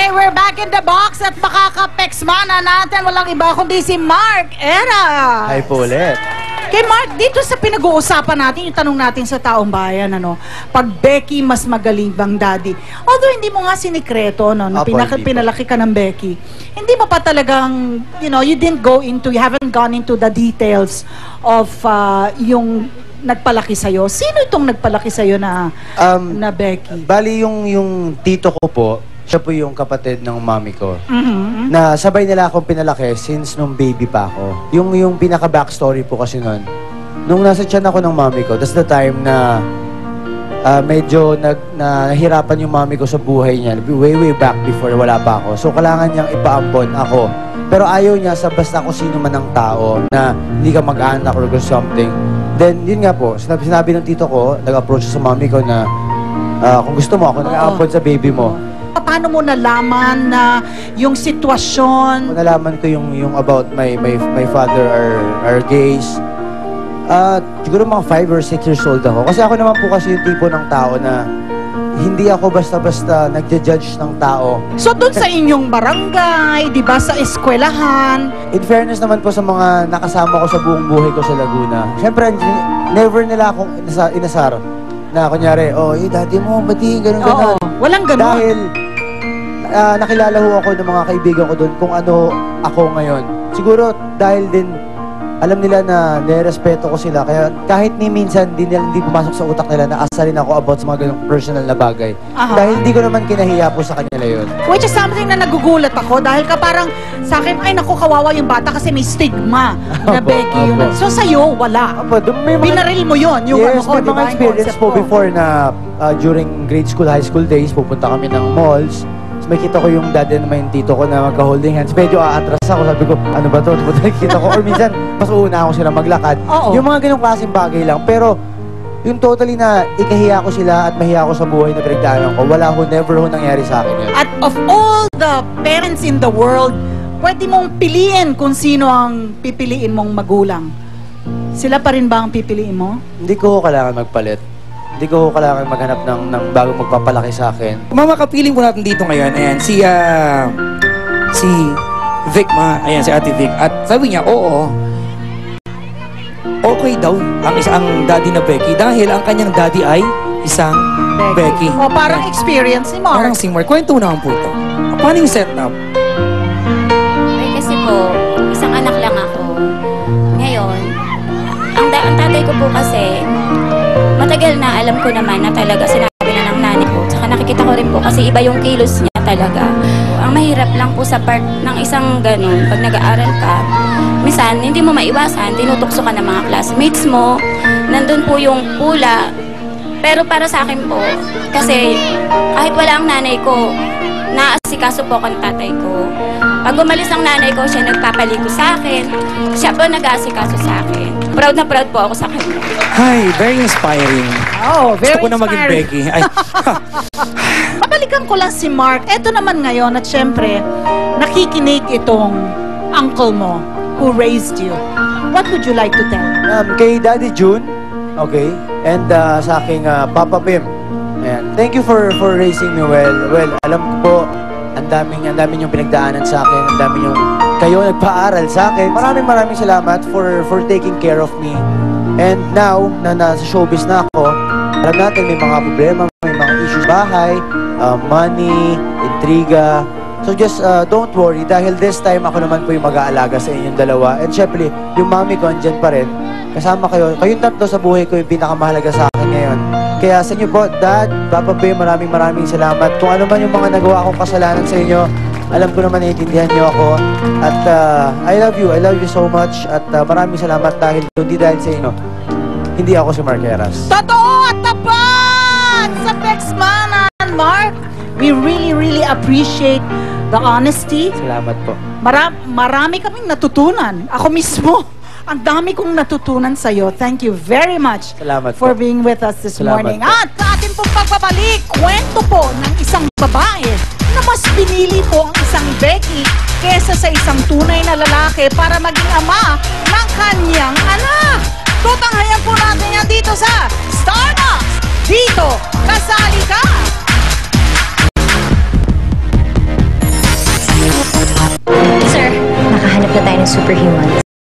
Okay, we're back in the box at makaka-pexmana natin. Walang iba kundi si Mark Eras. Hi po ulit. Kay Mark, dito sa pinag-uusapan natin, yung tanong natin sa taong bayan, ano, pag Becky mas magaling bang daddy? Although hindi mo nga sinikreto, no, na pinalaki ka ng Becky, hindi mo pa talagang, you know, you haven't gone into the details of yung nagpalaki sa'yo. Sino itong nagpalaki sa'yo na Becky? Bali yung tito ko po, siya po yung kapatid ng mami ko. Na sabay nila akong pinalaki since nung baby pa ako. Yung pinaka-backstory po kasi nun, nung nasa tiyan ako ng mami ko, that's the time na medyo nahirapan yung mami ko sa buhay niya. Way back before wala pa ako. So kailangan niyang ipaampon ako. Pero ayaw niya sa basta kung sino man ang tao na hindi ka mag-anak or something. Then, yun nga po, sinabi ng tito ko, nag-approach sa mami ko na kung gusto mo ako, nag-aampon sa baby mo. Paano mo nalaman na yung sitwasyon? Nalaman ko yung about my father are gays. Siguro mga 5 or 6 years old ako. Kasi ako naman po kasi yung tipo ng tao na hindi ako basta-basta nagja-judge ng tao. So doon sa inyong barangay, di ba, sa eskwelahan? In fairness naman po sa mga nakasama ko sa buong buhay ko sa Laguna, syempre never nila akong inasar na kunyari, dati mo, ba't ganun-ganon. Walang ganun. Dahil nakilala ho ako ng mga kaibigan ko doon kung ano ako ngayon. Siguro dahil din alam nila na nirespeto ko sila. Kaya kahit ni minsan hindi pumasok sa utak nila na asalin ako about sa mga ganung personal na bagay. Dahil hindi ko naman kinahiya po sa kanila yun. Which is something na nagugulat ako dahil ka parang sa akin, ay naku, kawawa yung bata kasi may stigma na Becky yun. So sa'yo, wala. Binaril mo yun. Yung yes, may mga experience po before na during grade school, high school days, pupunta kami ng malls. May kita ko yung dad and yung tito ko na magka-holding hands. Medyo aatras ako. Sabi ko, ano ba to? Kita ko. Or minsan, mas uuna ako sila maglakad. Yung mga ganong klaseng bagay lang. Pero, yung totally na ikahiya ko sila at mahiya ako sa buhay na pinagdaanan ko, wala ho, never ho nangyari sa akin yun. At of all the parents in the world, pwede mong piliin kung sino ang pipiliin mong magulang. Sila pa rin ba ang pipiliin mo? Hindi ko ho kailangan magpalit. Hindi ko kailangan maghanap ng bagong magpapalaki sa akin. Mama, kapiling po natin dito ngayon. Ayan, si Vic, ayan, si Ate Vic. At sabi niya, oo, okay daw ang daddy na Becky dahil ang kanyang daddy ay isang Becky. O, parang experience ni Mark. Parang si Mark. Kwento naman po ito. Paano yung setup? Kasi po, isang anak lang ako. Ngayon, ang tatay ko po kasi, matagal na alam ko naman na talaga sinabi na ng nanay ko. Tsaka nakikita ko rin po kasi iba yung kilos niya talaga. Ang mahirap lang po sa part ng isang ganun, pag nag-aaral ka, minsan hindi mo maiwasan, tinutukso ka ng mga classmates mo, nandun po yung pula. Pero para sa akin po, kasi kahit wala ang nanay ko, naasikaso po ako ng tatay ko. Pag umalis ang nanay ko, siya nagpapaligo sa akin. Siya po nag-aasikaso sa akin. Proud na proud po ako sa kanya. Hi, very inspiring. Oh, very Gusto ko na maging Becky. Ay. Mabalikan ko lang si Mark. Eto naman ngayon at syempre, nakikinig itong uncle mo who raised you. What would you like to tell? Kay Daddy June, okay, and sa aking Papa Pim. Ayan. Thank you for raising me well. Well, alam ko po, ang daming yung pinagdaanan sa akin, ang daming yung kayo nagpaaral sa akin. Maraming salamat for taking care of me. And now, na nasa showbiz na ako, alam natin may mga problema, may mga issues bahay, money, intriga. So just don't worry dahil this time ako naman po yung mag-aalaga sa inyong dalawa. And syempre, yung mami ko andyan pa rin. Kasama kayo. Kayong tatlo sa buhay ko yung pinakamahalaga sa akin ngayon. Kaya sa inyo po, Dad, Papa P, maraming salamat. Kung ano man yung mga nagawa akong kasalanan sa inyo, alam ko naman naiintindihan niyo ako. At I love you so much. At maraming salamat dahil hindi dahil sa inyo, hindi ako si Mark Eras. Totoo at tapat sa pexmanan, Mark. We really appreciate the honesty. Salamat po. Marami kaming natutunan. Ako mismo. Ang dami kong natutunan sa'yo. Thank you very much for being with us this morning. At sa atin pong pagbabalik, kwento po ng isang babae na mas pinili po ang isang Becky kesa sa isang tunay na lalaki para maging ama ng kanyang anak. Tutanghayan po natin yan dito sa Stardust. Dito, kasali ka! superhuman.